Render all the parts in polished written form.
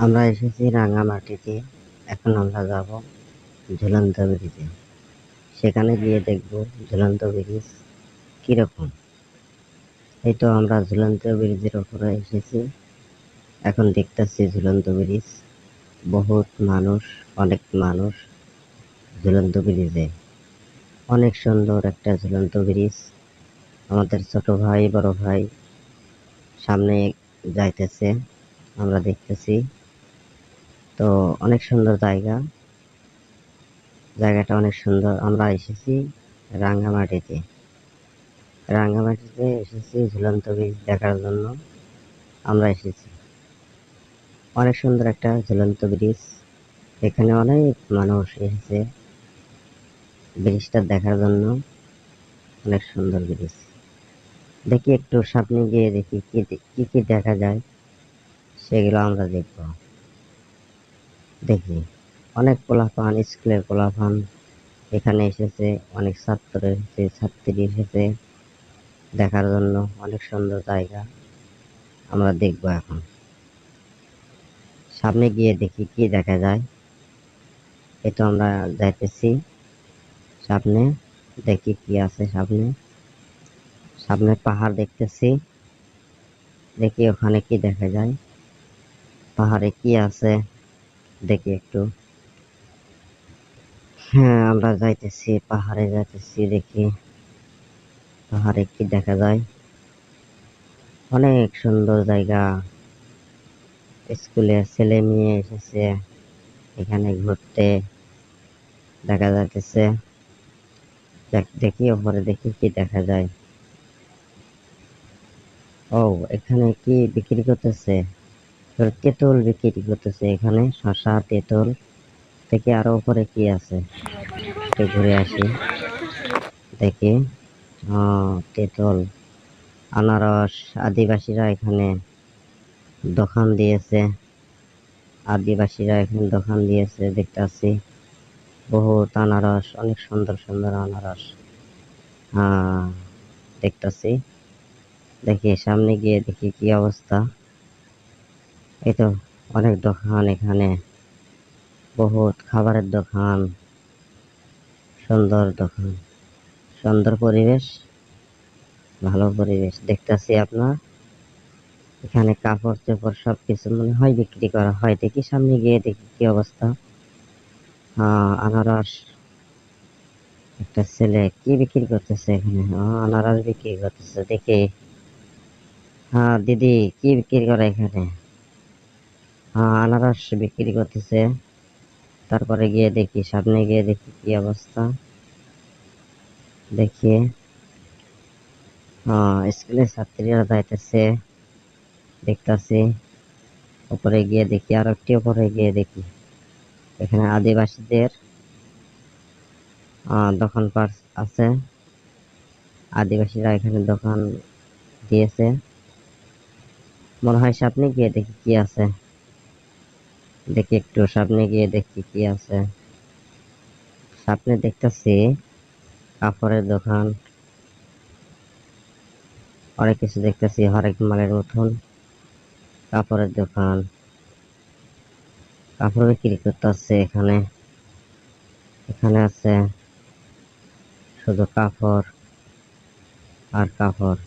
আমরা এসেছি রাঙামাটিতে। এখন আমরা যাব ঝুলন্ত ব্রিজে। সেখানে গিয়ে দেখব ঝুলন্ত ব্রিজ কিরকম। এই তো আমরা ঝুলন্ত ব্রিজের উপরে এসেছি। এখন দেখতেছি ঝুলন্ত ব্রিজ। বহুত মানুষ, অনেক মানুষ ঝুলন্ত ব্রিজে। অনেক সুন্দর একটা ঝুলন্ত ব্রিজ। আমাদের ছোট ভাই বড় ভাই সামনে যাইতেছে, আমরা দেখতেছি। তো অনেক সুন্দর জায়গাটা অনেক সুন্দর। আমরা এসেছি রাঙ্গামাটিতে। রাঙ্গামাটিতে এসেছি ঝুলন্ত ব্রিজ দেখার জন্য। আমরা এসেছি, অনেক সুন্দর একটা ঝুলন্ত ব্রিজ। এখানে অনেক মানুষ এসেছে ব্রিজটা দেখার জন্য। অনেক সুন্দর ব্রিজ। দেখি একটু সামনে গিয়ে দেখি কি কি দেখা যায়, সেগুলো আমরা দেখব। দেখি অনেক পোলাপান, স্কুলের পোলাপান এখানে এসেছে, অনেক ছাত্র এসেছে, ছাত্রী এসেছে দেখার জন্য। অনেক সুন্দর জায়গা, আমরা দেখব এখন। সামনে গিয়ে দেখি কি দেখা যায়। এই তো আমরা যাইতেছি সামনে, দেখি কি আছে সামনে। সামনে পাহাড় দেখতেছি, দেখি ওখানে কি দেখা যায়, পাহাড়ে কি আছে দেখি একটু। হ্যাঁ, আমরা যাইতেছি, পাহাড়ে যাইতেছি, দেখি পাহাড়ে কি দেখা যায়। অনেক সুন্দর জায়গা। স্কুলের ছেলে মেয়ে এসেছে এখানে ঘুরতে, দেখা যাইতেছে। দেখি ওপরে দেখি কি দেখা যায়। ও, এখানে কি বিক্রি করতেছে? তেঁতুল বিক্রি করতেছে এখানে, শসা, তেঁতুল। দেখি আরো উপরে কি আছে, একটু ঘুরে আসি দেখি। তেঁতুল, আনারস। আদিবাসীরা এখানে দোকান দিয়েছে, দেখতেছি বহুত আনারস, অনেক সুন্দর সুন্দর আনারস। হ্যাঁ, দেখতেছি। দেখি সামনে গিয়ে দেখি কি অবস্থা। এই তো অনেক দোকান এখানে, বহুত খাবারের দোকান, সুন্দর দোকান, সুন্দর পরিবেশ, ভালো পরিবেশ দেখতেছি আপনার। এখানে কাপড় চোপড় সবকিছু মনে হয় বিক্রি করা হয়। দেখি সামনে গিয়ে দেখি কি অবস্থা। আনারস, একটা ছেলে কি বিক্রি করতেছে এখানে। আনারস বিক্রি করতেছে দেখি। হ্যাঁ দিদি, কি বিক্রি করে এখানে? আনারস বিক্রি করতেছে। তারপরে গিয়ে দেখি, সামনে গিয়ে দেখি কি অবস্থা। দেখি স্কুলের ছাত্রীরা যাইতেছে, দেখতেছি। উপরে গিয়ে দেখি, আর একটি উপরে গিয়ে দেখি এখানে আদিবাসীদের দোকানপাট আছে। আদিবাসীরা এখানে দোকান দিয়েছে। মনে হয় সামনে গিয়ে দেখি কি আছে। দেখি একটু সামনে গিয়ে দেখি কি আছে। সামনে দেখতেছি কাপড়ের দোকান, অনেক কিছু দেখতেছি, হরেক মালের মতন কাপড়ের দোকান। কাপড় বিক্রি করতেছে এখানে। এখানে আছে শুধু কাপড় আর কাপড়।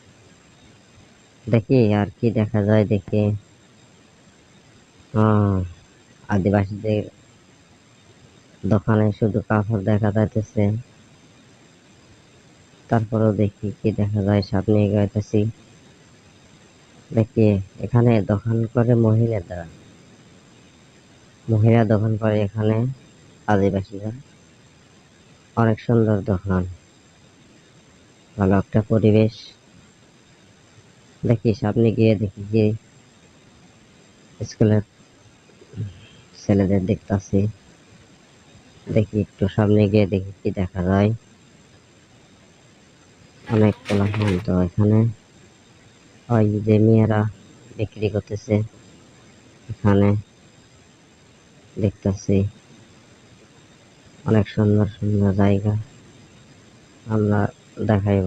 দেখি আর কি দেখা যায় দেখি। আদিবাসীদের দোকানে শুধু কাপড় দেখা যাইতেছে। তারপরেও দেখি কি দেখা যায়, সামনে এগোইতেছি। দেখি এখানে দোকান করে মহিলা দোকান করে এখানে আদিবাসীরা। অনেক সুন্দর দোকান, ভালো একটা পরিবেশ। দেখি সামনে গিয়ে দেখি যে স্কুলের ছেলেদের দেখতাছি। দেখি একটু সামনে গিয়ে দেখি কি দেখা যায়। অনেক কোলাহল তো এখানে। ওই যে মেয়েরা বিক্রি করতেছে এখানে, দেখতেছি। অনেক সুন্দর সুন্দর জায়গা, আমরা দেখাইব।